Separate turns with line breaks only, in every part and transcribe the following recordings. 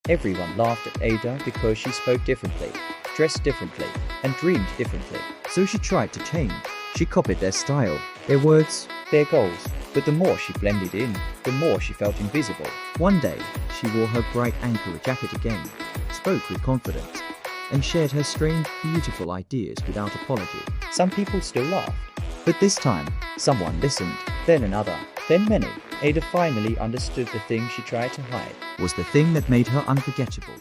Everyone laughed at Ada because she spoke differently, dressed differently, and dreamed differently.
So she tried to change. She copied their style, their words,
Their goals. But the more she blended in, the more she felt invisible.
One day, she wore her bright Ankara jacket again, spoke with confidence, and shared her strange, beautiful ideas without apology.
Some people still laughed.
But this time,
Someone listened, then another, then many. Ada finally understood the thing she tried to hide.
was the thing that made her unforgettable.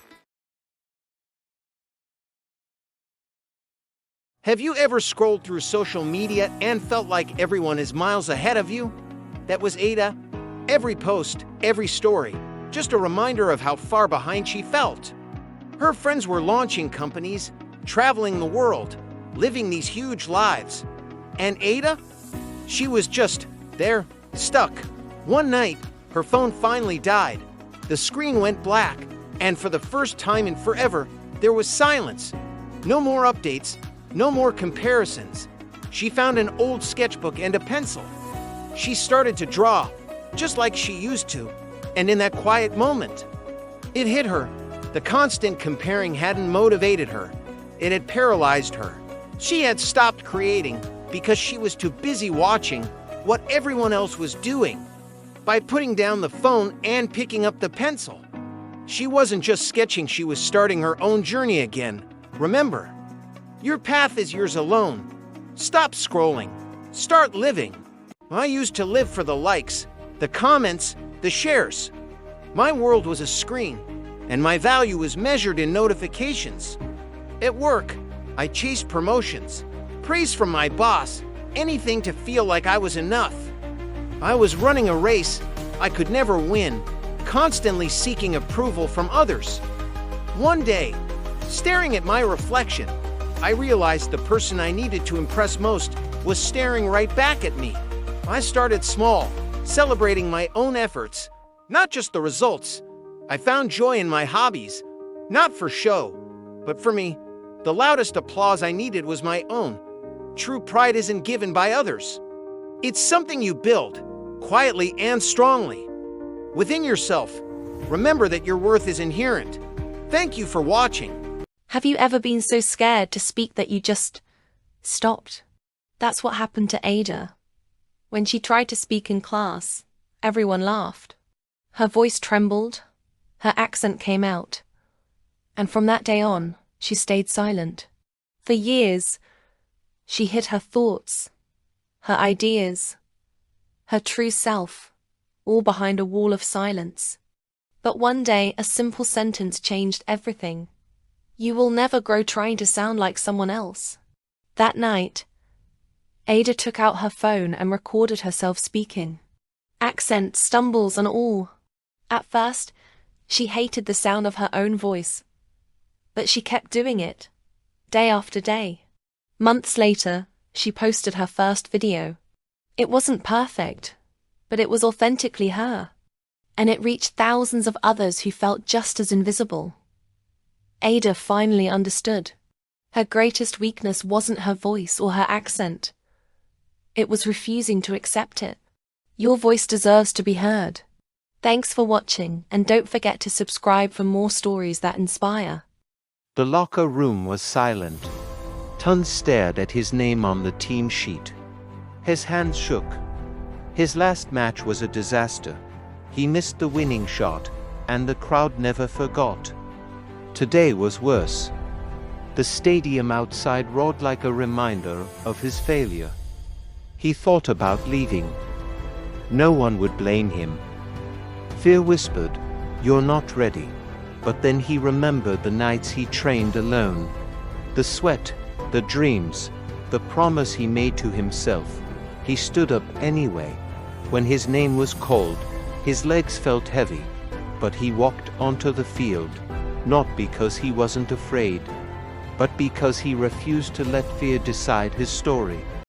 Have you ever scrolled through social media and felt like everyone is miles ahead of you? That was Ada. Every post, every story, just a reminder of how far behind she felt. Her friends were launching companies, traveling the world, living these huge lives. And Ada? She was just there, stuck. One night, her phone finally died. The screen went black, and for the first time in forever, there was silence. No more updates. No more comparisons. She found an old sketchbook and a pencil. She started to draw, just like she used to, and in that quiet moment, it hit her. The constant comparing hadn't motivated her. It had paralyzed her. She had stopped creating because she was too busy watching what everyone else was doing. By putting down the phone and picking up the pencil, she wasn't just sketching, she was starting her own journey again. Remember, your path is yours alone. Stop scrolling. Start living. I used to live for the likes, the comments, the shares. My world was a screen, and my value was measured in notifications. At work, I chased promotions, praise from my boss, anything to feel like I was enough. I was running a race I could never win, constantly seeking approval from others. One day, staring at my reflection, I realized the person I needed to impress most was staring right back at me. I started small, celebrating my own efforts, not just the results. I found joy in my hobbies, not for show, but for me. The loudest applause I needed was my own. True pride isn't given by others. It's something you build, quietly and strongly, within yourself. Remember that your worth is inherent. Thank you for watching.
Have you ever been so scared to speak that you just stopped? That's what happened to Ada. When she tried to speak in class, everyone laughed. Her voice trembled, her accent came out, and from that day on, she stayed silent. For years, she hid her thoughts, her ideas, her true self, all behind a wall of silence. But one day, a simple sentence changed everything. You will never grow trying to sound like someone else. That night, Ada took out her phone and recorded herself speaking. Accent, stumbles, and all. At first, she hated the sound of her own voice. But she kept doing it, day after day. Months later, she posted her first video. It wasn't perfect, but it was authentically her. And it reached thousands of others who felt just as invisible. Ada finally understood. Her greatest weakness wasn't her voice or her accent. It was refusing to accept it. Your voice deserves to be heard. Thanks for watching, and don't forget to subscribe for more stories that inspire.
The locker room was silent. Tun stared at his name on the team sheet. His hands shook. His last match was a disaster. He missed the winning shot, and the crowd never forgot. Today was worse. The stadium outside roared like a reminder of his failure. He thought about leaving. No one would blame him. Fear whispered, "You're not ready." But then he remembered the nights he trained alone. The sweat, the dreams, the promise he made to himself. He stood up anyway. When his name was called, his legs felt heavy, but he walked onto the field. Not because he wasn't afraid, but because he refused to let fear decide his story.